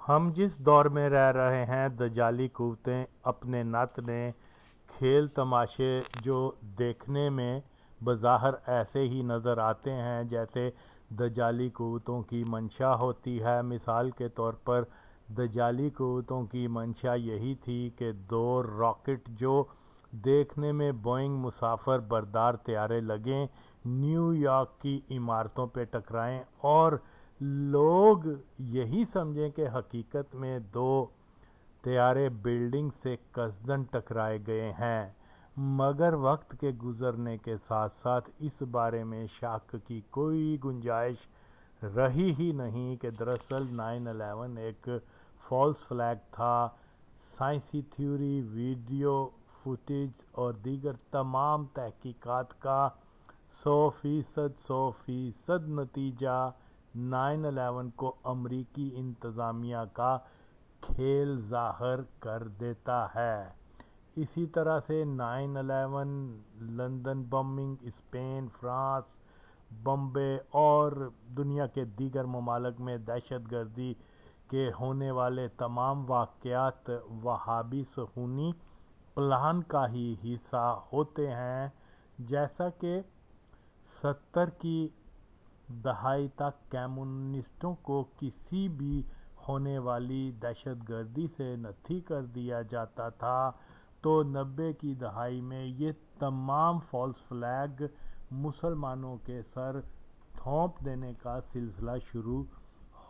ہم جس دور میں رہ رہے ہیں، دجالی قوتیں اپنے نت کھیل تماشے جو دیکھنے میں بظاہر ایسے ہی نظر آتے ہیں جیسے دجالی قوتوں کی منشا ہوتی ہے۔ مثال کے طور پر دجالی قوتوں کی منشا یہی تھی کہ دو راکٹ جو دیکھنے میں بوئنگ مسافر بردار طیارے لگیں، نیو یارک کی عمارتوں پہ ٹکرائیں اور لوگ یہی سمجھیں کہ حقیقت میں دو طیارے بلڈنگ سے قصدن ٹکرائے گئے ہیں، مگر وقت کے گزرنے کے ساتھ ساتھ اس بارے میں شک کی کوئی گنجائش رہی ہی نہیں کہ دراصل 9/11 ایک فالس فلیگ تھا۔ سائنسی تھیوری، ویڈیو فوٹیج اور دیگر تمام تحقیقات کا 100% نتیجہ 9/11 کو امریکی انتظامیہ کا کھیل ظاہر کر دیتا ہے۔ اسی طرح سے 9/11، London bombing, Spain, France, Bombay اور دنیا کے دیگر ممالک میں دہشت گردی کے ہونے والے تمام واقعات وہابی صہیونی پلان کا ہی حصہ ہوتے ہیں۔ جیسا کہ 70 کی دہائی تک کمیونسٹوں کو کسی بھی ہونے والی دہشت گردی سے نتھی کر دیا جاتا تھا، تو 90 کی دہائی میں یہ تمام فالس فلیگ مسلمانوں کے سر تھوپ دینے کا سلسلہ شروع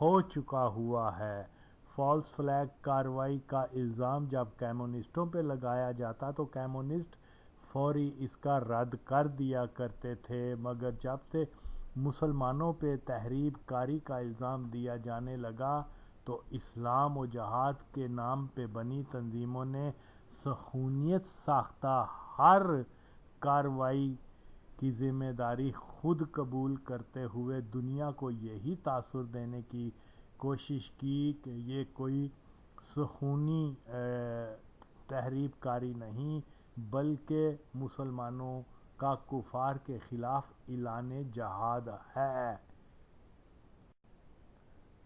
ہو چکا ہوا ہے۔ فالس فلیگ کارروائی کا الزام جب کمیونسٹوں پہ لگایا جاتا تو کمیونسٹ فوری اس کا رد کر دیا کرتے تھے، مگر جب سے مسلمانوں پہ تحریب کاری کا الزام دیا جانے لگا تو اسلام و جہاد کے نام پہ بنی تنظیموں نے صہیونیت ساختہ ہر کارروائی کی ذمہ داری خود قبول کرتے ہوئے دنیا کو یہی تاثر دینے کی کوشش کی کہ یہ کوئی صہیونی تحریب کاری نہیں بلکہ مسلمانوں کا کفار کے خلاف اعلان جہاد ہے۔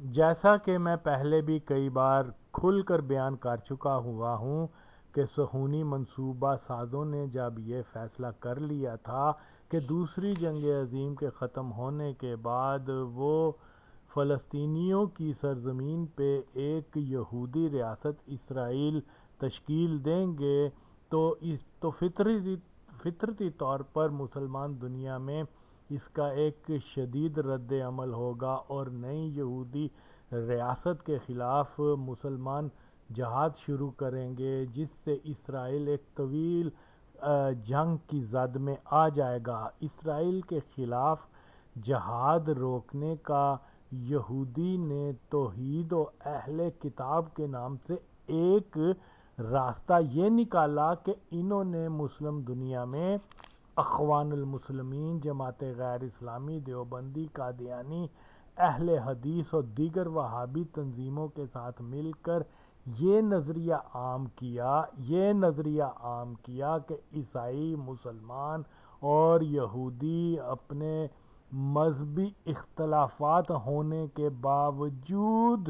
جیسا کہ میں پہلے بھی کئی بار کھل کر بیان کر چکا ہوا ہوں کہ صہیونی منصوبہ سازوں نے جب یہ فیصلہ کر لیا تھا کہ دوسری جنگ عظیم کے ختم ہونے کے بعد وہ فلسطینیوں کی سرزمین پہ ایک یہودی ریاست اسرائیل تشکیل دیں گے تو فطرتی طور پر مسلمان دنیا میں اس کا ایک شدید رد عمل ہوگا اور نئی یہودی ریاست کے خلاف مسلمان جہاد شروع کریں گے، جس سے اسرائیل ایک طویل جنگ کی زد میں آ جائے گا۔ اسرائیل کے خلاف جہاد روکنے کا یہودی نے توحید و اہل کتاب کے نام سے ایک راستہ یہ نکالا کہ انہوں نے مسلم دنیا میں اخوان المسلمین، جماعت غیر اسلامی، دیوبندی، قادیانی، اہل حدیث اور دیگر وہابی تنظیموں کے ساتھ مل کر یہ نظریہ عام کیا کہ عیسائی، مسلمان اور یہودی اپنے مذہبی اختلافات ہونے کے باوجود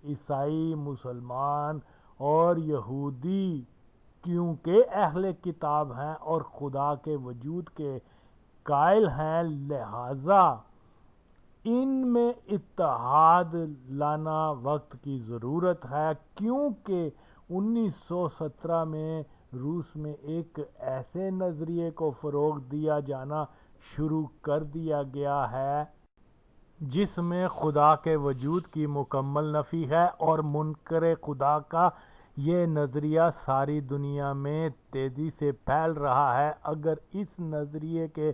عیسائی، مسلمان اور یہودی کیونکہ اہل کتاب ہیں اور خدا کے وجود کے قائل ہیں، لہذا ان میں اتحاد لانا وقت کی ضرورت ہے، کیونکہ 1917 میں روس میں ایک ایسے نظریے کو فروغ دیا جانا شروع کر دیا گیا ہے جس میں خدا کے وجود کی مکمل نفی ہے، اور منکر خدا کا یہ نظریہ ساری دنیا میں تیزی سے پھیل رہا ہے۔ اگر اس نظریے کے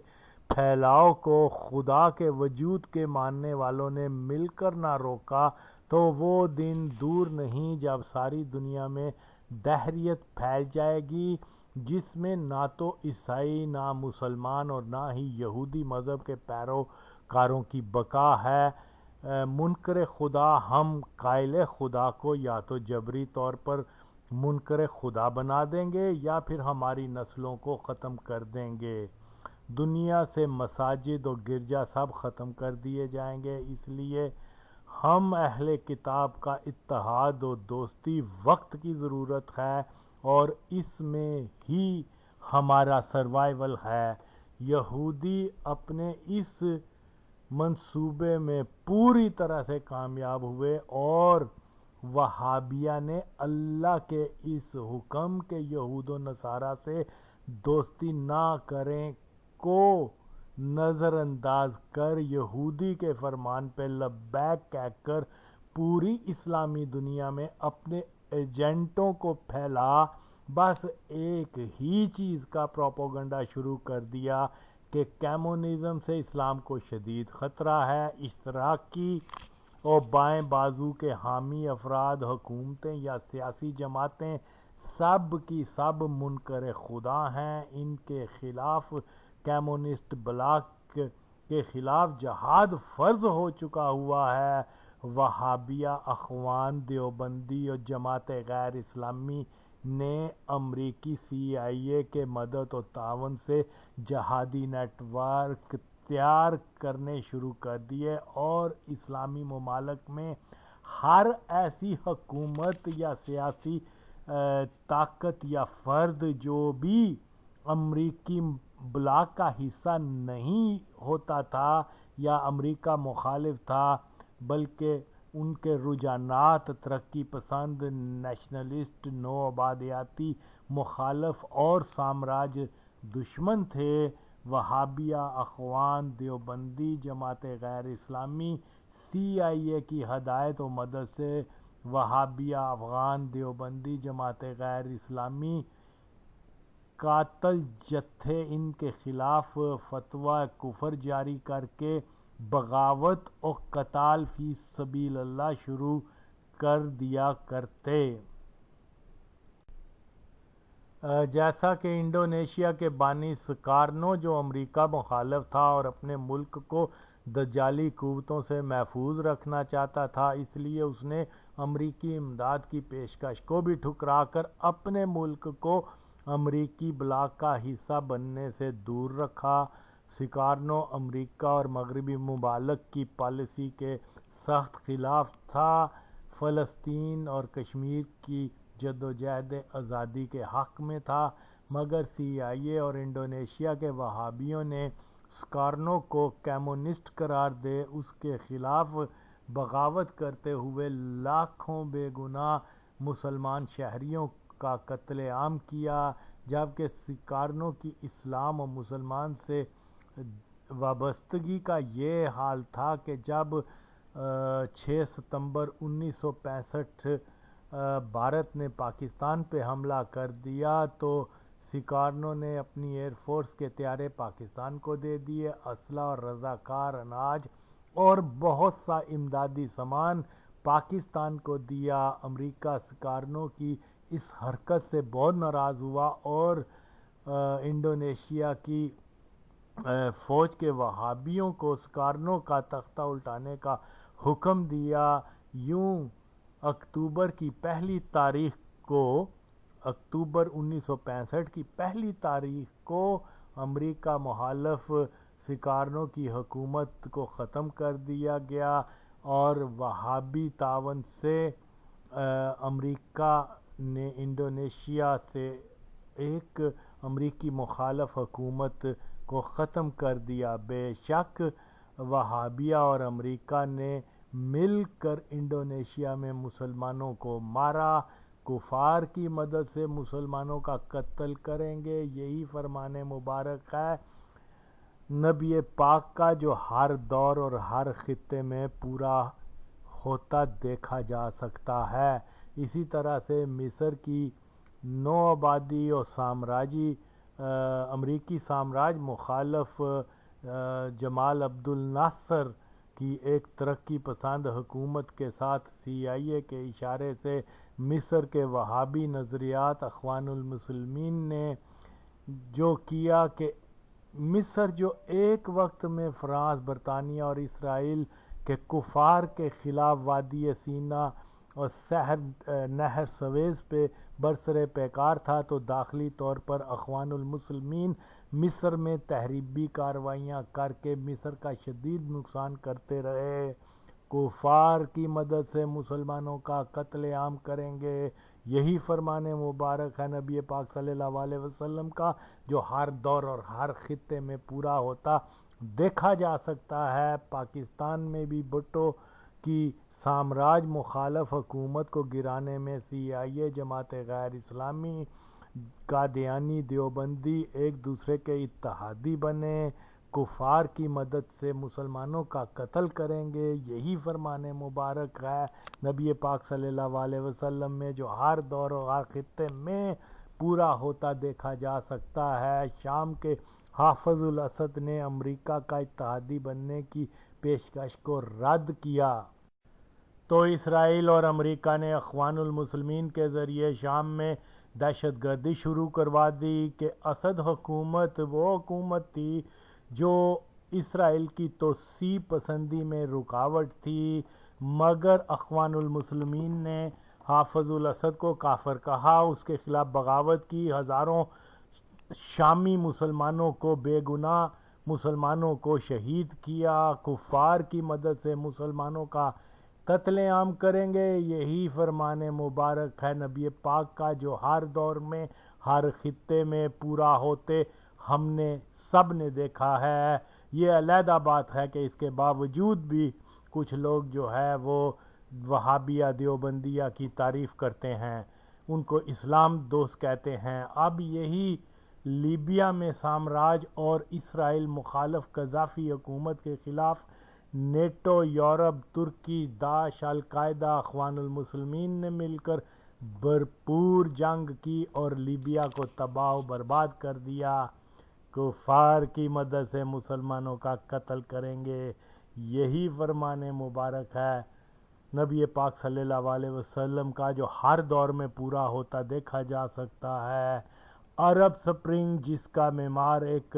پھیلاؤ کو خدا کے وجود کے ماننے والوں نے مل کر نہ روکا تو وہ دن دور نہیں جب ساری دنیا میں دہریت پھیل جائے گی، جس میں نہ تو عیسائی، نہ مسلمان اور نہ ہی یہودی مذہب کے پیروکاروں کی بقا ہے۔ منکر خدا ہم قائل خدا کو یا تو جبری طور پر منکر خدا بنا دیں گے یا پھر ہماری نسلوں کو ختم کر دیں گے۔ دنیا سے مساجد و گرجا سب ختم کر دیے جائیں گے۔ اس لیے ہم اہل کتاب کا اتحاد و دوستی وقت کی ضرورت ہے اور اس میں ہی ہمارا سروائیول ہے۔ یہودی اپنے اس منصوبے میں پوری طرح سے کامیاب ہوئے اور وہابیہ نے اللہ کے اس حکم کہ یہود و نصارہ سے دوستی نہ کریں کو نظر انداز کر یہودی کے فرمان پہ لبیک کہہ کر پوری اسلامی دنیا میں اپنے ایجنٹوں کو پھیلا بس ایک ہی چیز کا پروپیگنڈا شروع کر دیا کہ کمیونزم سے اسلام کو شدید خطرہ ہے۔ اشتراکی اور بائیں بازو کے حامی افراد، حکومتیں یا سیاسی جماعتیں سب کی سب منکر خدا ہیں۔ ان کے خلاف کمیونسٹ بلاک کے خلاف جہاد فرض ہو چکا ہوا ہے۔ وہابیہ، اخوان دیوبندی اور جماعت غیر اسلامی نے امریکی CIA کے مدد و تعاون سے جہادی نیٹ ورک تیار کرنے شروع کر دیے اور اسلامی ممالک میں ہر ایسی حکومت یا سیاسی طاقت یا فرد جو بھی امریکی بلاک کا حصہ نہیں ہوتا تھا یا امریکہ مخالف تھا بلکہ ان کے رجحانات ترقی پسند، نیشنلسٹ، نو آبادیاتی، مخالف اور سامراج دشمن تھے، وہابیہ، اخوان دیوبندی، جماعت غیر اسلامی CIA کی ہدایت و مدد سے وہابیہ، افغان دیوبندی، جماعت غیر اسلامی قاتل جتھے ان کے خلاف فتویٰ کفر جاری کر کے بغاوت اور قتال فی سبیل اللہ شروع کر دیا کرتے۔ جیسا کہ انڈونیشیا کے بانی سکارنو جو امریکہ مخالف تھا اور اپنے ملک کو دجالی قوتوں سے محفوظ رکھنا چاہتا تھا، اس لیے اس نے امریکی امداد کی پیشکش کو بھی ٹھکرا کر اپنے ملک کو امریکی بلاک کا حصہ بننے سے دور رکھا۔ سکارنو امریکہ اور مغربی ممالک کی پالیسی کے سخت خلاف تھا، فلسطین اور کشمیر کی جدوجہد آزادی کے حق میں تھا، مگر CIA اور انڈونیشیا کے وہابیوں نے سکارنو کو کمیونسٹ قرار دے اس کے خلاف بغاوت کرتے ہوئے لاکھوں بے گناہ مسلمان شہریوں کا قتل عام کیا، جبکہ سکارنو کی اسلام و مسلمان سے وابستگی کا یہ حال تھا کہ جب 6 ستمبر 1965 بھارت نے پاکستان پہ حملہ کر دیا تو سکارنو نے اپنی ایئر فورس کے طیارے پاکستان کو دے دیے، اسلحہ اور رضاکار اناج اور بہت سا امدادی سامان پاکستان کو دیا۔ امریکہ سکارنو کی اس حرکت سے بہت ناراض ہوا اور انڈونیشیا کی فوج کے وہابیوں کو سکارنو کا تختہ الٹانے کا حکم دیا۔ یوں اکتوبر کی پہلی تاریخ کو اکتوبر 1965 کی پہلی تاریخ کو امریکہ مخالف سکارنو کی حکومت کو ختم کر دیا گیا اور وہابی تعاون سے امریکہ نے انڈونیشیا سے ایک امریکی مخالف حکومت کو ختم کر دیا۔ بے شک وہابیہ اور امریکہ نے مل کر انڈونیشیا میں مسلمانوں کو مارا، کفار کی مدد سے مسلمانوں کا قتل کریں گے، یہی فرمان مبارک ہے نبی پاک کا جو ہر دور اور ہر خطے میں پورا ہوتا دیکھا جا سکتا ہے۔ اسی طرح سے مصر کی نو آبادی اور امریکی سامراج مخالف جمال عبد الناصر کی ایک ترقی پسند حکومت کے ساتھ CIA کے اشارے سے مصر کے وہابی نظریات اخوان المسلمین نے جو کیا کہ مصر جو ایک وقت میں فرانس، برطانیہ اور اسرائیل کے کفار کے خلاف وادی سینا اور نہر سویز پہ برسر پیکار تھا، تو داخلی طور پر اخوان المسلمین مصر میں تخریبی کارروائیاں کر کے مصر کا شدید نقصان کرتے رہے۔ کفار کی مدد سے مسلمانوں کا قتل عام کریں گے۔ یہی فرمان مبارک ہے نبی پاک صلی اللہ علیہ وسلم کا، جو ہر دور اور ہر خطے میں پورا ہوتا دیکھا جا سکتا ہے۔ پاکستان میں بھی بھٹو کی سامراج مخالف حکومت کو گرانے میں CIA، جماعت غیر اسلامی، قادیانی، دیوبندی ایک دوسرے کے اتحادی بنے، کفار کی مدد سے مسلمانوں کا قتل کریں گے۔ یہی فرمان مبارک ہے نبی پاک صلی اللہ علیہ وسلم میں، جو ہر دور و ہر خطے میں پورا ہوتا دیکھا جا سکتا ہے۔ شام کے حافظ الاسد نے امریکہ کا اتحادی بننے کی پیشکش کو رد کیا تو اسرائیل اور امریکہ نے اخوان المسلمین کے ذریعے شام میں دہشت گردی شروع کروا دی کہ اسد حکومت وہ حکومت تھی جو اسرائیل کی توسیع پسندی میں رکاوٹ تھی، مگر اخوان المسلمین نے حافظ الاسد کو کافر کہا، اس کے خلاف بغاوت کی، ہزاروں شامی مسلمانوں کو، بے گناہ مسلمانوں کو شہید کیا۔ کفار کی مدد سے مسلمانوں کا قتل عام کریں گے، یہی فرمان مبارک ہے نبی پاک کا، جو ہر دور میں ہر خطے میں پورا ہوتے ہم نے سب نے دیکھا ہے۔ یہ علیحدہ بات ہے کہ اس کے باوجود بھی کچھ لوگ جو ہے وہ وہابیہ دیوبندیہ کی تعریف کرتے ہیں، ان کو اسلام دوست کہتے ہیں۔ اب یہی لیبیا میں سامراج اور اسرائیل مخالف قذافی حکومت کے خلاف نیٹو، یورپ، ترکی، داعش، القاعدہ، اخوان المسلمین نے مل کر بھرپور جنگ کی اور لیبیا کو تباہ و برباد کر دیا۔ کفار کی مدد سے مسلمانوں کا قتل کریں گے، یہی فرمان مبارک ہے نبی پاک صلی اللہ علیہ وسلم کا، جو ہر دور میں پورا ہوتا دیکھا جا سکتا ہے۔ عرب سپرنگ، جس کا معمار ایک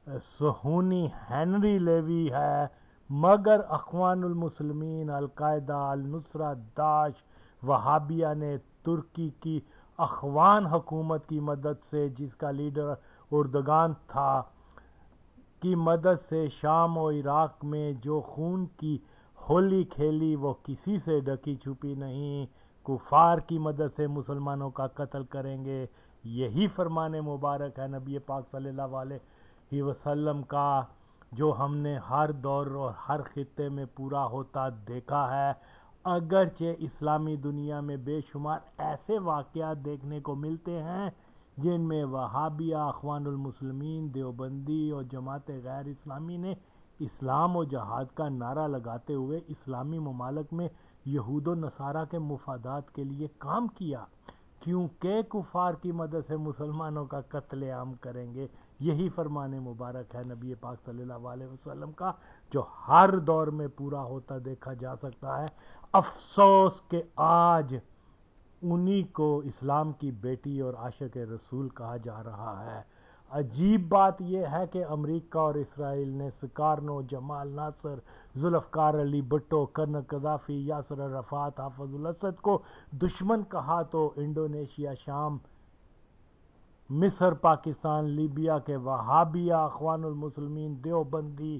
صہیونی ہنری لیوی ہے، مگر اخوان المسلمین، القاعدہ، النصرہ، داعش، وہابیہ نے ترکی کی اخوان حکومت کی مدد سے، جس کا لیڈر اردگان تھا، کی مدد سے شام و عراق میں جو خون کی ہولی کھیلی وہ کسی سے ڈھکی چھپی نہیں۔ کفار کی مدد سے مسلمانوں کا قتل کریں گے، یہی فرمان مبارک ہے نبی پاک صلی اللہ علیہ وسلم کا، جو ہم نے ہر دور اور ہر خطے میں پورا ہوتا دیکھا ہے۔ اگرچہ اسلامی دنیا میں بے شمار ایسے واقعات دیکھنے کو ملتے ہیں جن میں وہابیہ، اخوان المسلمین، دیوبندی اور جماعت غیر اسلامی نے اسلام و جہاد کا نعرہ لگاتے ہوئے اسلامی ممالک میں یہود و نصارہ کے مفادات کے لیے کام کیا، کیونکہ کفار کی مدد سے مسلمانوں کا قتل عام کریں گے، یہی فرمان مبارک ہے نبی پاک صلی اللہ علیہ وسلم کا، جو ہر دور میں پورا ہوتا دیکھا جا سکتا ہے۔ افسوس کہ آج انہی کو اسلام کی بیٹی اور عاشق رسول کہا جا رہا ہے۔ عجیب بات یہ ہے کہ امریکہ اور اسرائیل نے سکارنو، جمال ناصر، ذوالفقار علی بھٹو، کرنل قذافی، یاسر عرفات، حافظ الاسد کو دشمن کہا تو انڈونیشیا، شام، مصر، پاکستان، لیبیا کے وہابیہ، اخوان المسلمین، دیوبندی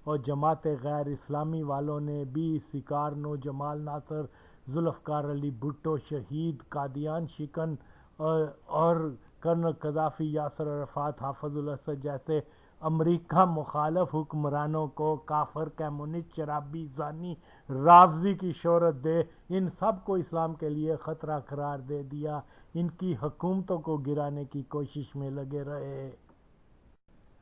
اور جماعت غیر اسلامی والوں نے بھی سکارنو، جمال ناصر، ذوالفقار علی بھٹو، شہید قادیان شکن اور کرنل قذافی، یاسر عرفات، حافظ الاسد جیسے امریکہ مخالف حکمرانوں کو کافر، کمیونسٹ، شرابی، زانی، رافضی کی شہرت دے ان سب کو اسلام کے لیے خطرہ قرار دے دیا، ان کی حکومتوں کو گرانے کی کوشش میں لگے رہے،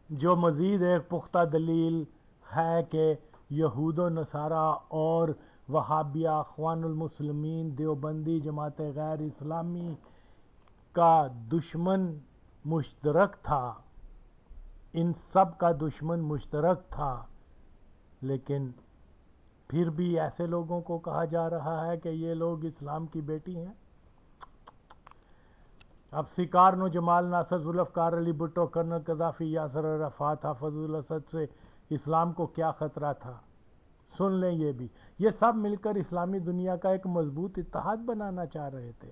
جو مزید ایک پختہ دلیل ہے کہ یہود و نصارہ اور وہابیہ، اخوان المسلمین، دیوبندی، جماعت غیر اسلامی کا دشمن مشترک تھا، ان سب کا دشمن مشترک تھا، لیکن پھر بھی ایسے لوگوں کو کہا جا رہا ہے کہ یہ لوگ اسلام کی بیٹی ہیں۔ اب سکارنو، جمال ناصر، ذوالفقار علی بھٹو، کرنل قذافی، یاسر عرفات، حافظ الاسد سے اسلام کو کیا خطرہ تھا؟ سن لیں یہ بھی، یہ سب مل کر اسلامی دنیا کا ایک مضبوط اتحاد بنانا چاہ رہے تھے،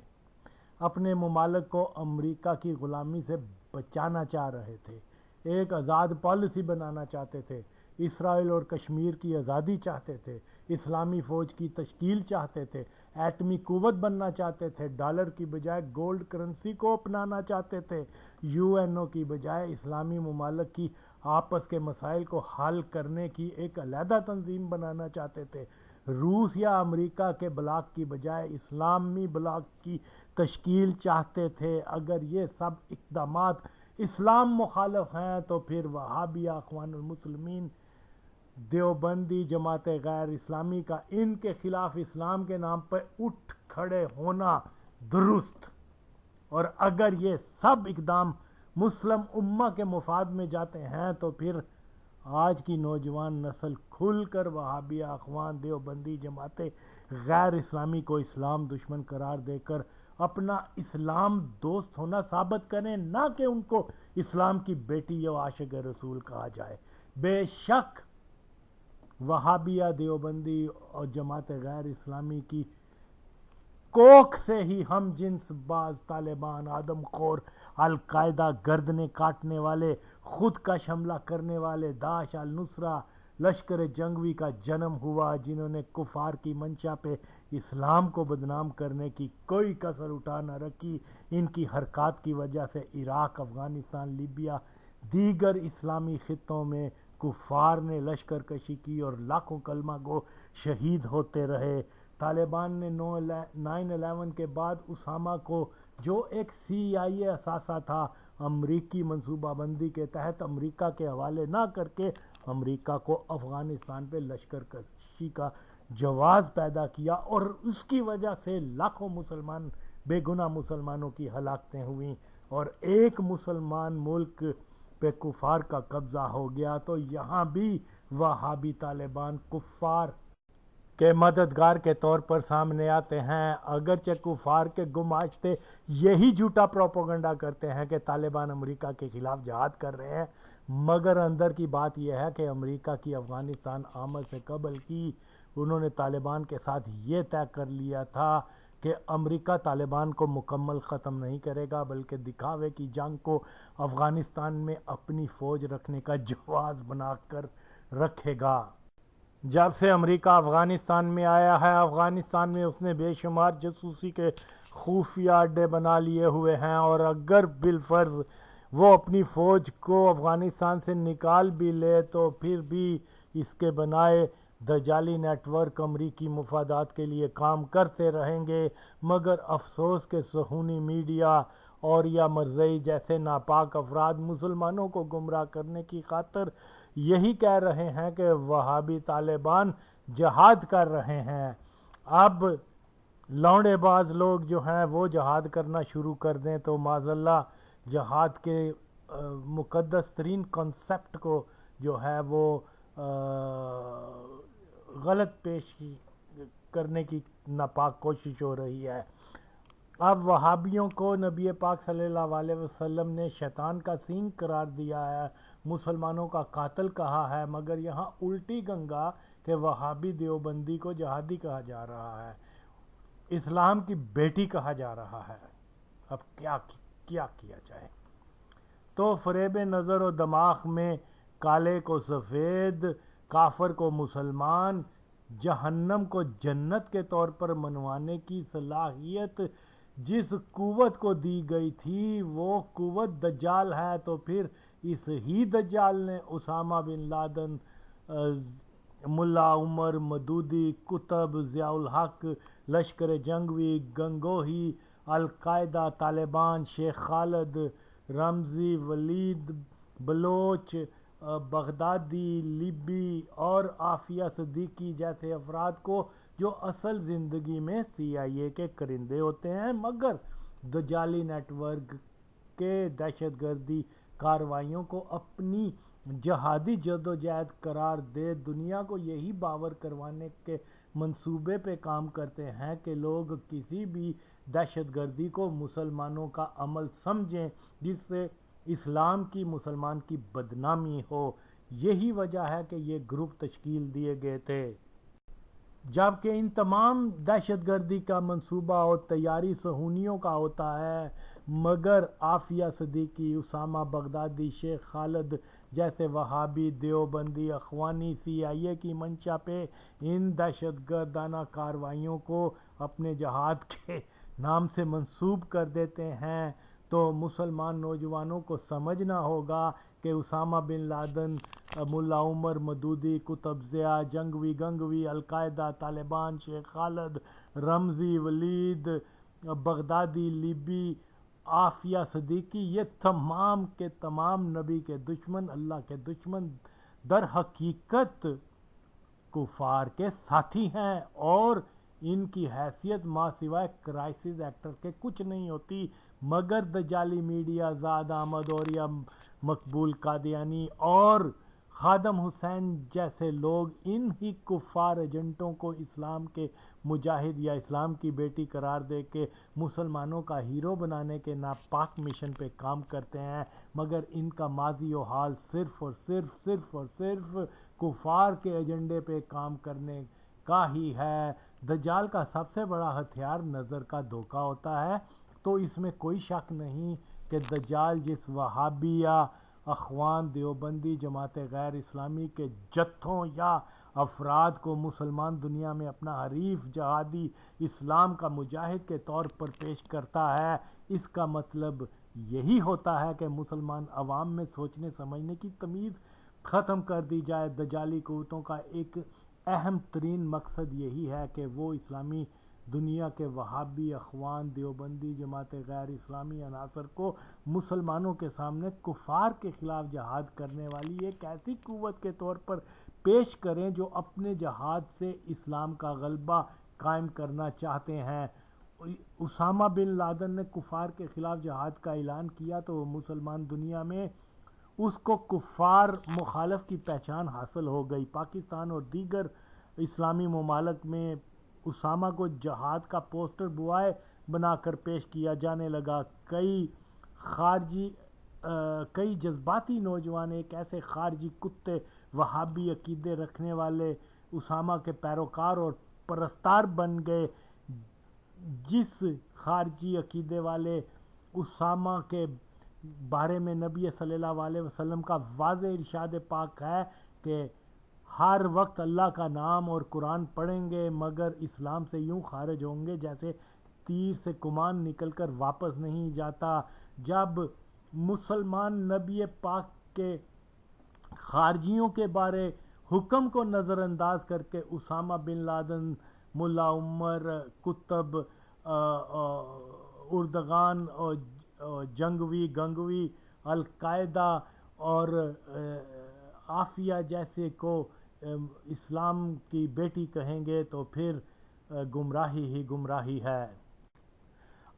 اپنے ممالک کو امریکہ کی غلامی سے بچانا چاہ رہے تھے، ایک آزاد پالیسی بنانا چاہتے تھے، اسرائیل اور کشمیر کی آزادی چاہتے تھے، اسلامی فوج کی تشکیل چاہتے تھے، ایٹمی قوت بننا چاہتے تھے، ڈالر کی بجائے گولڈ کرنسی کو اپنانا چاہتے تھے، یو این او کی بجائے اسلامی ممالک کی آپس کے مسائل کو حل کرنے کی ایک علیحدہ تنظیم بنانا چاہتے تھے، روس یا امریکہ کے بلاک کی بجائے اسلامی بلاک کی تشکیل چاہتے تھے۔ اگر یہ سب اقدامات اسلام مخالف ہیں تو پھر وہابیہ، اخوان المسلمین، دیوبندی، جماعت غیر اسلامی کا ان کے خلاف اسلام کے نام پر اٹھ کھڑے ہونا درست، اور اگر یہ سب اقدام مسلم امہ کے مفاد میں جاتے ہیں تو پھر آج کی نوجوان نسل کھل کر وہابیہ، اخوان، دیوبندی، جماعت غیر اسلامی کو اسلام دشمن قرار دے کر اپنا اسلام دوست ہونا ثابت کریں، نہ کہ ان کو اسلام کی بیٹی یا عاشق رسول کہا جائے۔ بے شک وہابیہ، دیوبندی اور جماعت غیر اسلامی کی کوکھ سے ہی ہم جنس باز، طالبان، آدم خور، القاعدہ، گردنیں کاٹنے والے، خود کش حملہ کرنے والے، داعش، النصرہ، لشکر جنگوی کا جنم ہوا، جنہوں نے کفار کی منشا پہ اسلام کو بدنام کرنے کی کوئی کسر اٹھا نہ رکھی۔ ان کی حرکات کی وجہ سے عراق، افغانستان، لیبیا، دیگر اسلامی خطوں میں کفار نے لشکر کشی کی اور لاکھوں کلمہ گو شہید ہوتے رہے۔ طالبان نے 9/11 کے بعد اسامہ کو، جو ایک CIA اثاثہ تھا، امریکی منصوبہ بندی کے تحت امریکہ کے حوالے نہ کر کے امریکہ کو افغانستان پہ لشکر کشی کا جواز پیدا کیا، اور اس کی وجہ سے لاکھوں مسلمان، بے گناہ مسلمانوں کی ہلاکتیں ہوئیں، اور ایک مسلمان ملک پہ کفار کا قبضہ ہو گیا۔ تو یہاں بھی وہابی طالبان کفار کے مددگار کے طور پر سامنے آتے ہیں، اگرچہ کفار کے گماشتے یہی جھوٹا پروپیگنڈا کرتے ہیں کہ طالبان امریکہ کے خلاف جہاد کر رہے ہیں، مگر اندر کی بات یہ ہے کہ امریکہ کی افغانستان آمد سے قبل کی انہوں نے طالبان کے ساتھ یہ طے کر لیا تھا کہ امریکہ طالبان کو مکمل ختم نہیں کرے گا، بلکہ دکھاوے کی جنگ کو افغانستان میں اپنی فوج رکھنے کا جواز بنا کر رکھے گا۔ جب سے امریکہ افغانستان میں آیا ہے، افغانستان میں اس نے بے شمار جاسوسی کے خفیہ اڈے بنا لیے ہوئے ہیں، اور اگر بالفرض وہ اپنی فوج کو افغانستان سے نکال بھی لے تو پھر بھی اس کے بنائے دجالی نیٹ ورک امریکی مفادات کے لیے کام کرتے رہیں گے۔ مگر افسوس کہ صہیونی میڈیا اور یا مرزئی جیسے ناپاک افراد مسلمانوں کو گمراہ کرنے کی خاطر یہی کہہ رہے ہیں کہ وہابی طالبان جہاد کر رہے ہیں۔ اب لونڈے باز لوگ جو ہیں وہ جہاد کرنا شروع کر دیں تو معاذاللہ جہاد کے مقدس ترین کنسپٹ کو جو ہے وہ غلط پیش کرنے کی ناپاک کوشش ہو رہی ہے۔ اب وہابیوں کو نبی پاک صلی اللہ علیہ وسلم نے شیطان کا سینگ قرار دیا ہے، مسلمانوں کا قاتل کہا ہے، مگر یہاں الٹی گنگا کہ وہابی دیوبندی کو جہادی کہا جا رہا ہے، اسلام کی بیٹی کہا جا رہا ہے۔ اب کیا کیا جائے؟ تو فریب نظر و دماغ میں کالے کو سفید، کافر کو مسلمان، جہنم کو جنت کے طور پر منوانے کی صلاحیت جس قوت کو دی گئی تھی وہ قوت دجال ہے، تو پھر اس ہی دجال نے اسامہ بن لادن، ملا عمر مودودی، قطب، ضیاء الحق، لشکر جنگوی، گنگوہی، القاعدہ، طالبان، شیخ خالد رمزی، ولید بلوچ، بغدادی، لیبی اور عافیہ صدیقی جیسے افراد کو جو اصل زندگی میں CIA کے کرندے ہوتے ہیں، مگر دجالی نیٹ ورک کے دہشت گردی کارروائیوں کو اپنی جہادی جدوجہد قرار دے دنیا کو یہی باور کروانے کے منصوبے پہ کام کرتے ہیں کہ لوگ کسی بھی دہشت گردی کو مسلمانوں کا عمل سمجھیں جس سے اسلام کی، مسلمان کی بدنامی ہو۔ یہی وجہ ہے کہ یہ گروپ تشکیل دیے گئے تھے۔ جبکہ ان تمام دہشت گردی کا منصوبہ اور تیاری صہیونیوں کا ہوتا ہے، مگر عافیہ صدیقی، اسامہ بغدادی، شیخ خالد جیسے وہابی، دیوبندی، اخوانی CIA کی منشا پہ ان دہشت گردانہ کارروائیوں کو اپنے جہاد کے نام سے منسوب کر دیتے ہیں، تو مسلمان نوجوانوں کو سمجھنا ہوگا کہ اسامہ بن لادن، ملا عمر مودودی، قطب ضیاء، جنگوی گنگوی، القاعدہ، طالبان، شیخ خالد، رمزی، ولید بغدادی، لیبی، عافیہ صدیقی، یہ تمام کے تمام نبی کے دشمن، اللہ کے دشمن، در حقیقت کفار کے ساتھی ہیں، اور ان کی حیثیت ماں سوائے کرائسس ایکٹر کے کچھ نہیں ہوتی، مگر دجالی میڈیا، زاد احمد اور یا مقبول قادیانی اور خادم حسین جیسے لوگ ان ہی کفار ایجنٹوں کو اسلام کے مجاہد یا اسلام کی بیٹی قرار دے کے مسلمانوں کا ہیرو بنانے کے ناپاک مشن پہ کام کرتے ہیں، مگر ان کا ماضی و حال صرف اور صرف کفار کے ایجنڈے پہ کام کرنے کا ہی ہے۔ دجال کا سب سے بڑا ہتھیار نظر کا دھوکہ ہوتا ہے، تو اس میں کوئی شک نہیں کہ دجال جس وہابیہ، اخوان، دیوبندی، جماعت غیر اسلامی کے جتھوں یا افراد کو مسلمان دنیا میں اپنا حریف جہادی، اسلام کا مجاہد کے طور پر پیش کرتا ہے، اس کا مطلب یہی ہوتا ہے کہ مسلمان عوام میں سوچنے سمجھنے کی تمیز ختم کر دی جائے۔ دجالی قوتوں کا ایک اہم ترین مقصد یہی ہے کہ وہ اسلامی دنیا کے وہابی، اخوان، دیوبندی، جماعت غیر اسلامی عناصر کو مسلمانوں کے سامنے کفار کے خلاف جہاد کرنے والی ایک ایسی قوت کے طور پر پیش کریں جو اپنے جہاد سے اسلام کا غلبہ قائم کرنا چاہتے ہیں۔ اسامہ بن لادن نے کفار کے خلاف جہاد کا اعلان کیا تو مسلمان دنیا میں اس کو کفار مخالف کی پہچان حاصل ہو گئی۔ پاکستان اور دیگر اسلامی ممالک میں اسامہ کو جہاد کا پوسٹر بوائے بنا کر پیش کیا جانے لگا۔ کئی جذباتی نوجوان ایک ایسے خارجی کتے وہابی عقیدے رکھنے والے اسامہ کے پیروکار اور پرستار بن گئے۔ جس خارجی عقیدے والے اسامہ کے بارے میں نبی صلی اللہ علیہ وسلم کا واضح ارشاد پاک ہے کہ ہر وقت اللہ کا نام اور قرآن پڑھیں گے، مگر اسلام سے یوں خارج ہوں گے جیسے تیر سے کمان نکل کر واپس نہیں جاتا۔ جب مسلمان نبی پاک کے خارجیوں کے بارے حکم کو نظر انداز کر کے اسامہ بن لادن، ملا عمر، قطب، اردغان، جنگوی گنگوی، القاعدہ اور عافیہ جیسے کو اسلام کی بیٹی کہیں گے تو پھر گمراہی ہی گمراہی ہے۔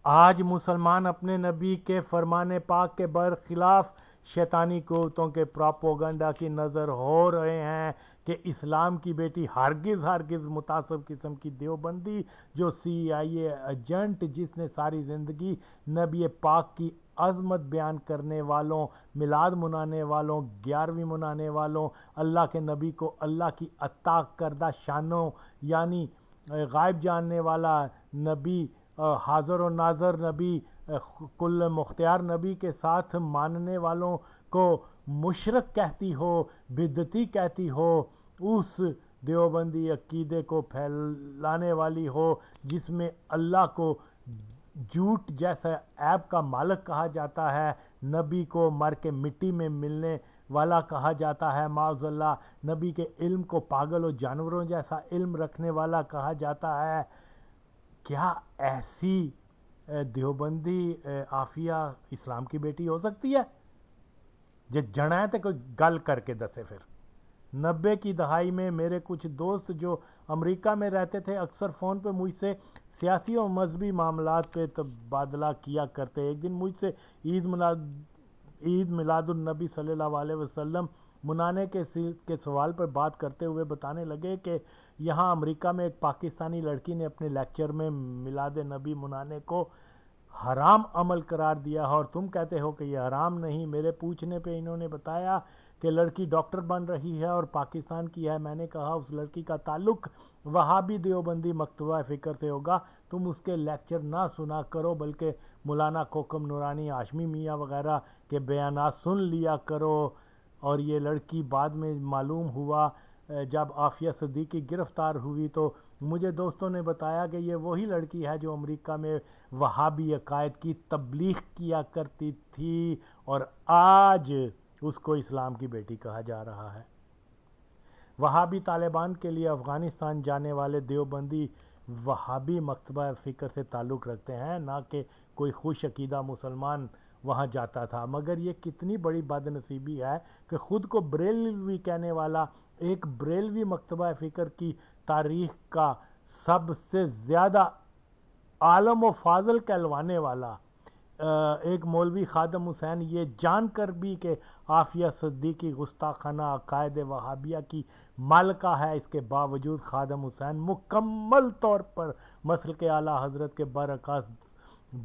آج مسلمان اپنے نبی کے فرمان پاک کے برخلاف شیطانی قوتوں کے پراپوگنڈا کی نظر ہو رہے ہیں کہ اسلام کی بیٹی ہرگز متعصب قسم کی دیوبندی جو CIA ایجنٹ جس نے ساری زندگی نبی پاک کی عظمت بیان کرنے والوں، میلاد منانے والوں، 11ویں منانے والوں، اللہ کے نبی کو اللہ کی عطا کردہ شانوں یعنی غائب جاننے والا نبی، حاضر و ناظر نبی، کل مختار نبی کے ساتھ ماننے والوں کو مشرک کہتی ہو، بدعتی کہتی ہو، اس دیوبندی عقیدے کو پھیلانے والی ہو جس میں اللہ کو جھوٹ جیسا عیب کا مالک کہا جاتا ہے، نبی کو مر کے مٹی میں ملنے والا کہا جاتا ہے، معاذ اللہ، نبی کے علم کو پاگل و جانوروں جیسا علم رکھنے والا کہا جاتا ہے۔ کیا ایسی دیوبندی عافیہ اسلام کی بیٹی ہو سکتی ہے؟ جے جنا ہے تو کوئی گل کر کے دسے۔ پھر 90 کی دہائی میں میرے کچھ دوست جو امریکہ میں رہتے تھے اکثر فون پہ مجھ سے سیاسی اور مذہبی معاملات پہ تبادلہ کیا کرتے۔ ایک دن مجھ سے عید میلاد النبی صلی اللہ علیہ وسلم منانے کے سوال پر بات کرتے ہوئے بتانے لگے کہ یہاں امریکہ میں ایک پاکستانی لڑکی نے اپنے لیکچر میں میلاد نبی منانے کو حرام عمل قرار دیا اور تم کہتے ہو کہ یہ حرام نہیں۔ میرے پوچھنے پہ انہوں نے بتایا کہ لڑکی ڈاکٹر بن رہی ہے اور پاکستان کی ہے. میں نے کہا اس لڑکی کا تعلق وہابی دیوبندی مکتبہ فکر سے ہوگا. تم اس کے لیکچر نہ سنا کرو بلکہ مولانا کوکم نورانی، ہاشمی میاں وغیرہ کے بیانات سن لیا کرو. اور یہ لڑکی بعد میں معلوم ہوا جب عافیہ صدیقی گرفتار ہوئی تو مجھے دوستوں نے بتایا کہ یہ وہی لڑکی ہے جو امریکہ میں وہابی عقائد کی تبلیغ کیا کرتی تھی اور آج اس کو اسلام کی بیٹی کہا جا رہا ہے. وہابی طالبان کے لیے افغانستان جانے والے دیوبندی وہابی مکتبہ فکر سے تعلق رکھتے ہیں، نہ کہ کوئی خوش عقیدہ مسلمان وہاں جاتا تھا. مگر یہ کتنی بڑی بد نصیبی ہے کہ خود کو بریلوی کہنے والا ایک بریلوی مکتبہ فکر کی تاریخ کا سب سے زیادہ عالم و فاضل کہلوانے والا ایک مولوی خادم حسین یہ جان کر بھی کہ عافیہ صدیقی گستاخانہ عقائد وہابیہ کی مالکہ ہے، اس کے باوجود خادم حسین مکمل طور پر مسلک اعلیٰ حضرت کے برعکس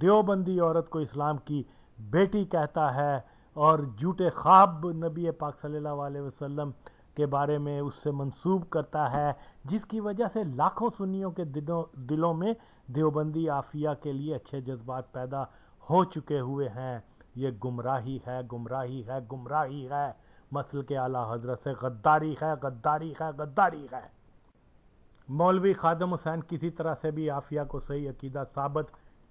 دیوبندی عورت کو اسلام کی بیٹی کہتا ہے اور جھوٹے خواب نبی پاک صلی اللہ علیہ وسلم کے بارے میں اس سے منسوب کرتا ہے، جس کی وجہ سے لاکھوں سنیوں کے دلوں میں دیوبندی عافیہ کے لیے اچھے جذبات پیدا ہو چکے ہوئے ہیں. یہ گمراہی ہے، گمراہی ہے، گمراہی ہے. مسلک اعلیٰ حضرت سے غداری ہے، غداری ہے، غداری ہے. مولوی خادم حسین کسی طرح سے بھی عافیہ کو صحیح عقیدہ ثابت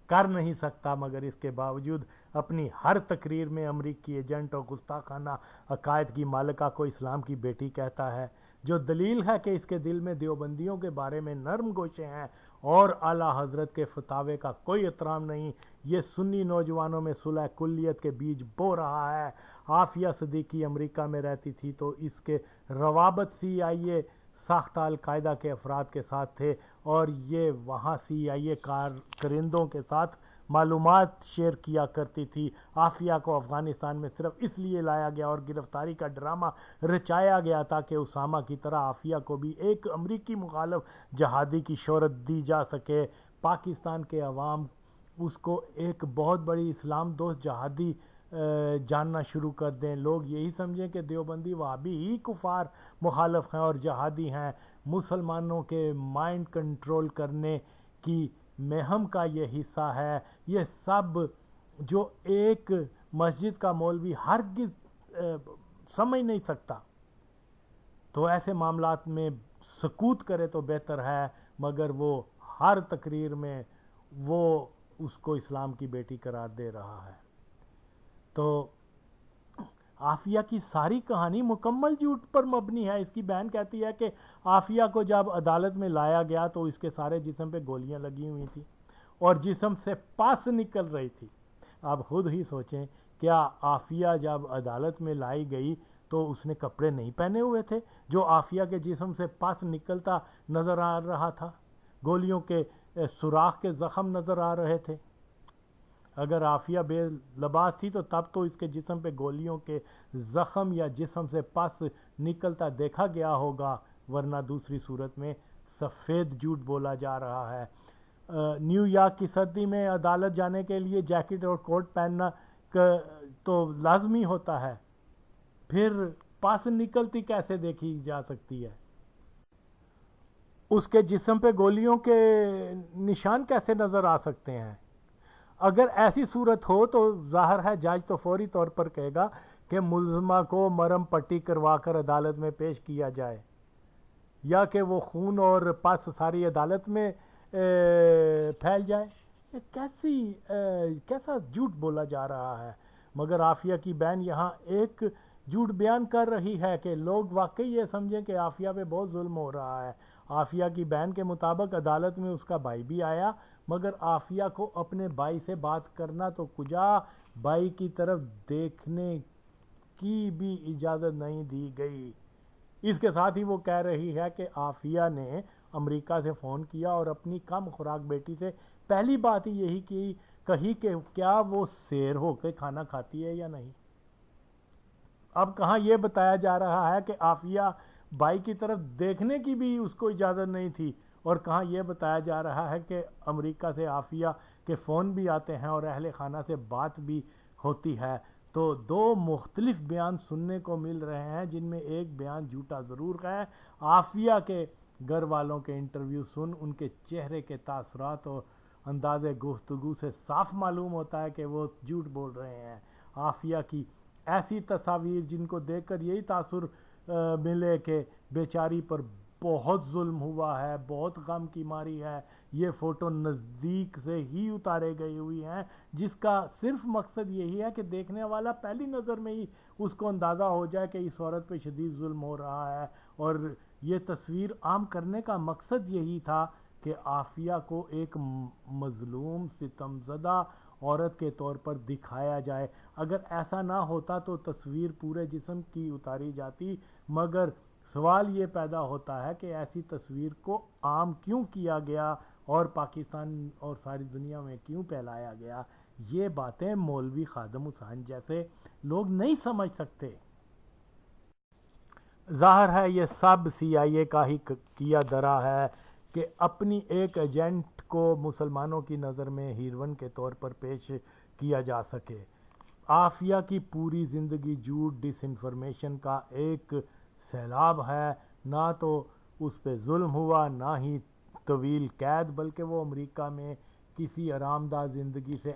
کر نہیں سکتا، مگر اس کے باوجود اپنی ہر تقریر میں امریکی ایجنٹ اور گستاخانہ عقائد کی مالکہ کو اسلام کی بیٹی کہتا ہے، جو دلیل ہے کہ اس کے دل میں دیوبندیوں کے بارے میں نرم گوشے ہیں اور اعلیٰ حضرت کے فتاوے کا کوئی احترام نہیں. یہ سنی نوجوانوں میں صلح کلیت کے بیج بو رہا ہے. عافیہ صدیقی امریکہ میں رہتی تھی تو اس کے روابط CIA ساختہ القاعدہ کے افراد کے ساتھ تھے اور یہ وہاں CIA کارکردوں کے ساتھ معلومات شیئر کیا کرتی تھی. عافیہ کو افغانستان میں صرف اس لیے لایا گیا اور گرفتاری کا ڈرامہ رچایا گیا تاکہ اسامہ کی طرح عافیہ کو بھی ایک امریکی مخالف جہادی کی شہرت دی جا سکے. پاکستان کے عوام اس کو ایک بہت بڑی اسلام دوست جہادی جاننا شروع کر دیں. لوگ یہی سمجھیں کہ دیوبندی وہابی ہی کفار مخالف ہیں اور جہادی ہیں. مسلمانوں کے مائنڈ کنٹرول کرنے کی مہم کا یہ حصہ ہے. یہ سب جو ایک مسجد کا مولوی ہرگز سمجھ نہیں سکتا، تو ایسے معاملات میں سکوت کرے تو بہتر ہے، مگر وہ ہر تقریر میں وہ اس کو اسلام کی بیٹی قرار دے رہا ہے. تو عافیہ کی ساری کہانی مکمل جھوٹ پر مبنی ہے. اس کی بہن کہتی ہے کہ عافیہ کو جب عدالت میں لایا گیا تو اس کے سارے جسم پہ گولیاں لگی ہوئی تھیں اور جسم سے پس نکل رہی تھی. آپ خود ہی سوچیں، کیا عافیہ جب عدالت میں لائی گئی تو اس نے کپڑے نہیں پہنے ہوئے تھے جو عافیہ کے جسم سے پس نکلتا نظر آ رہا تھا؟ گولیوں کے سوراخ کے زخم نظر آ رہے تھے. اگر عافیہ بے لباس تھی تو تب تو اس کے جسم پہ گولیوں کے زخم یا جسم سے پس نکلتا دیکھا گیا ہوگا، ورنہ دوسری صورت میں سفید جھوٹ بولا جا رہا ہے. نیو یارک کی سردی میں عدالت جانے کے لیے جیکٹ اور کوٹ پہننا تو لازمی ہوتا ہے، پھر پس نکلتی کیسے دیکھی جا سکتی ہے؟ اس کے جسم پہ گولیوں کے نشان کیسے نظر آ سکتے ہیں؟ اگر ایسی صورت ہو تو ظاہر ہے جج تو فوری طور پر کہے گا کہ ملزمہ کو مرہم پٹی کروا کر عدالت میں پیش کیا جائے، یا کہ وہ خون اور پس ساری عدالت میں پھیل جائے. کیسا جھوٹ بولا جا رہا ہے. مگر عافیہ کی بہن یہاں ایک جھوٹ بیان کر رہی ہے کہ لوگ واقعی یہ سمجھیں کہ عافیہ پہ بہت ظلم ہو رہا ہے. عافیہ کی بہن کے مطابق عدالت میں اس کا بھائی بھی آیا، مگر عافیہ کو اپنے بھائی سے بات کرنا تو کجا بھائی کی طرف دیکھنے کی بھی اجازت نہیں دی گئی. اس کے ساتھ ہی وہ کہہ رہی ہے کہ عافیہ نے امریکہ سے فون کیا اور اپنی کم خوراک بیٹی سے پہلی بات ہی یہی کہی کہ کیا وہ سیر ہو کے کھانا کھاتی ہے یا نہیں. اب کہاں یہ بتایا جا رہا ہے کہ عافیہ بھائی کی طرف دیکھنے کی بھی اس کو اجازت نہیں تھی، اور کہاں یہ بتایا جا رہا ہے کہ امریکہ سے عافیہ کے فون بھی آتے ہیں اور اہل خانہ سے بات بھی ہوتی ہے. تو دو مختلف بیان سننے کو مل رہے ہیں، جن میں ایک بیان جھوٹا ضرور ہے۔ عافیہ کے گھر والوں کے انٹرویو سن ان کے چہرے کے تاثرات اور انداز گفتگو سے صاف معلوم ہوتا ہے کہ وہ جھوٹ بول رہے ہیں۔ عافیہ کی ایسی تصاویر جن کو دیکھ کر یہی تاثر ملے کہ بیچاری پر بہت ظلم ہوا ہے، بہت غم کی ماری ہے، یہ فوٹو نزدیک سے ہی اتارے گئی ہوئی ہیں، جس کا صرف مقصد یہی ہے کہ دیکھنے والا پہلی نظر میں ہی اس کو اندازہ ہو جائے کہ اس عورت پہ شدید ظلم ہو رہا ہے۔ اور یہ تصویر عام کرنے کا مقصد یہی تھا کہ عافیہ کو ایک مظلوم ستم زدہ عورت کے طور پر دکھایا جائے۔ اگر ایسا نہ ہوتا تو تصویر پورے جسم کی اتاری جاتی، مگر سوال یہ پیدا ہوتا ہے کہ ایسی تصویر کو عام کیوں کیا گیا اور پاکستان اور ساری دنیا میں کیوں پھیلایا گیا؟ یہ باتیں مولوی خادم حسین جیسے لوگ نہیں سمجھ سکتے۔ ظاہر ہے یہ سب سی آئی اے کا ہی کیا درا ہے کہ اپنی ایک ایجنٹ کو مسلمانوں کی نظر میں ہیروئن کے طور پر پیش کیا جا سکے۔ عافیہ کی پوری زندگی جھوٹ ڈس انفارمیشن کا ایک سیلاب ہے، نہ تو اس پہ ظلم ہوا، نہ ہی طویل قید، بلکہ وہ امریکہ میں کسی آرام دہ زندگی سے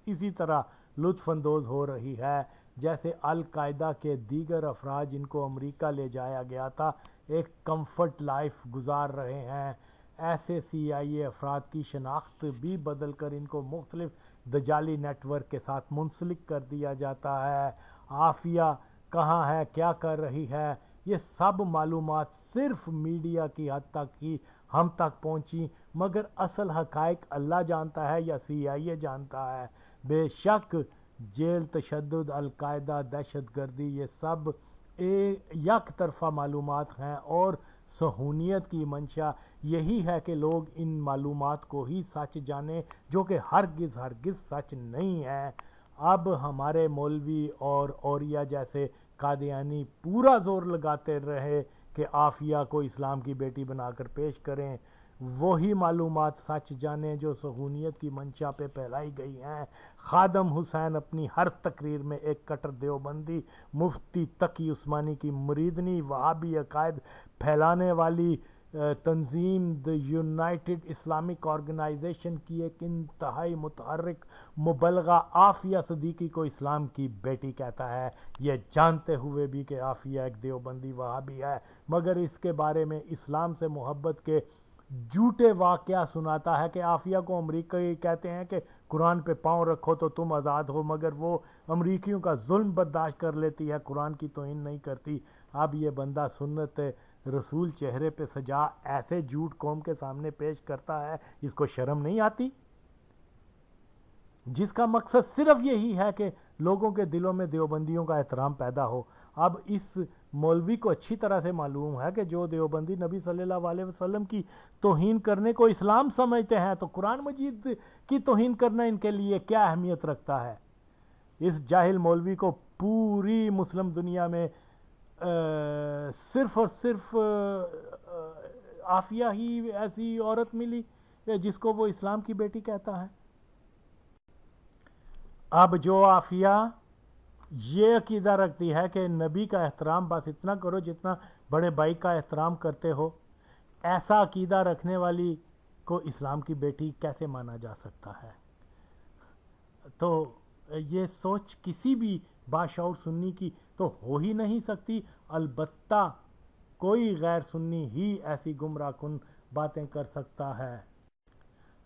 اسی طرح لطف اندوز ہو رہی ہے جیسے القاعدہ کے دیگر افراد جن کو امریکہ لے جایا گیا تھا ایک کمفرٹ لائف گزار رہے ہیں۔ ایسے سی آئی اے افراد کی شناخت بھی بدل کر ان کو مختلف دجالی نیٹ ورک کے ساتھ منسلک کر دیا جاتا ہے۔ عافیہ کہاں ہے، کیا کر رہی ہے، یہ سب معلومات صرف میڈیا کی حد تک ہی ہم تک پہنچی، مگر اصل حقائق اللہ جانتا ہے یا سی آئی اے جانتا ہے۔ بے شک جیل، تشدد، القاعدہ، دہشت گردی، یہ سب یک طرفہ معلومات ہیں، اور صہیونیت کی منشا یہی ہے کہ لوگ ان معلومات کو ہی سچ جانیں، جو کہ ہرگز سچ نہیں ہے۔ اب ہمارے مولوی اور اولیاء جیسے قادیانی پورا زور لگاتے رہے کہ عافیہ کو اسلام کی بیٹی بنا کر پیش کریں، وہی معلومات سچ جانیں جو صہیونیت کی منشا پہ پھیلائی گئی ہیں۔ خادم حسین اپنی ہر تقریر میں ایک کٹر دیوبندی مفتی تقی عثمانی کی مریدنی وہابی عقائد پھیلانے والی تنظیم دی یونائٹڈ اسلامک آرگنائزیشن کی ایک انتہائی متحرک مبلغہ عافیہ صدیقی کو اسلام کی بیٹی کہتا ہے، یہ جانتے ہوئے بھی کہ عافیہ ایک دیوبندی وہابی ہے، مگر اس کے بارے میں اسلام سے محبت کے جھوٹے واقعہ سناتا ہے کہ عافیہ کو امریکی کہتے ہیں کہ قرآن پہ پاؤں رکھو تو تم آزاد ہو، مگر وہ امریکیوں کا ظلم برداشت کر لیتی ہے، قرآن کی توہین نہیں کرتی۔ اب یہ بندہ سنت رسول چہرے پہ سجا ایسے جھوٹ قوم کے سامنے پیش کرتا ہے، اس کو شرم نہیں آتی؟ جس کا مقصد صرف یہی ہے کہ لوگوں کے دلوں میں دیوبندیوں کا احترام پیدا ہو۔ اب اس مولوی کو اچھی طرح سے معلوم ہے کہ جو دیوبندی نبی صلی اللہ علیہ وسلم کی توہین کرنے کو اسلام سمجھتے ہیں تو قرآن مجید کی توہین کرنا ان کے لیے کیا اہمیت رکھتا ہے۔ اس جاہل مولوی کو پوری مسلم دنیا میں صرف اور صرف عافیہ ہی ایسی عورت ملی جس کو وہ اسلام کی بیٹی کہتا ہے۔ اب جو عافیہ یہ عقیدہ رکھتی ہے کہ نبی کا احترام بس اتنا کرو جتنا بڑے بھائی کا احترام کرتے ہو، ایسا عقیدہ رکھنے والی کو اسلام کی بیٹی کیسے مانا جا سکتا ہے؟ تو یہ سوچ کسی بھی باشعور سنی کی تو ہو ہی نہیں سکتی، البتہ کوئی غیر سنی ہی ایسی گمراہ کن باتیں کر سکتا ہے۔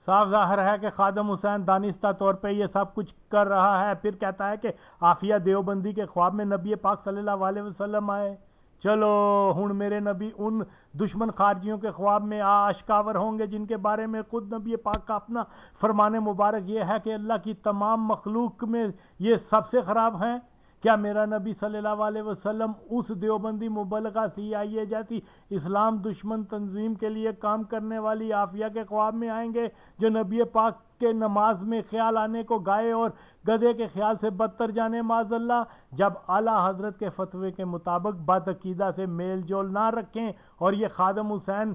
صاف ظاہر ہے کہ خادم حسین دانستہ طور پہ یہ سب کچھ کر رہا ہے، پھر کہتا ہے کہ عافیہ دیوبندی کے خواب میں نبی پاک صلی اللہ علیہ وسلم آئے۔ چلو ہن میرے نبی ان دشمن خارجیوں کے خواب میں آشکار ہوں گے جن کے بارے میں خود نبی پاک کا اپنا فرمان مبارک یہ ہے کہ اللہ کی تمام مخلوق میں یہ سب سے خراب ہیں۔ کیا میرا نبی صلی اللہ علیہ وسلم اس دیوبندی مبلغہ سی آئی اے جیسی اسلام دشمن تنظیم کے لیے کام کرنے والی عافیہ کے خواب میں آئیں گے جو نبی پاک کے نماز میں خیال آنے کو گائے اور گدھے کے خیال سے بدتر جانے معاذ اللہ؟ جب اعلیٰ حضرت کے فتوے کے مطابق بد عقیدہ سے میل جول نہ رکھیں اور یہ خادم حسین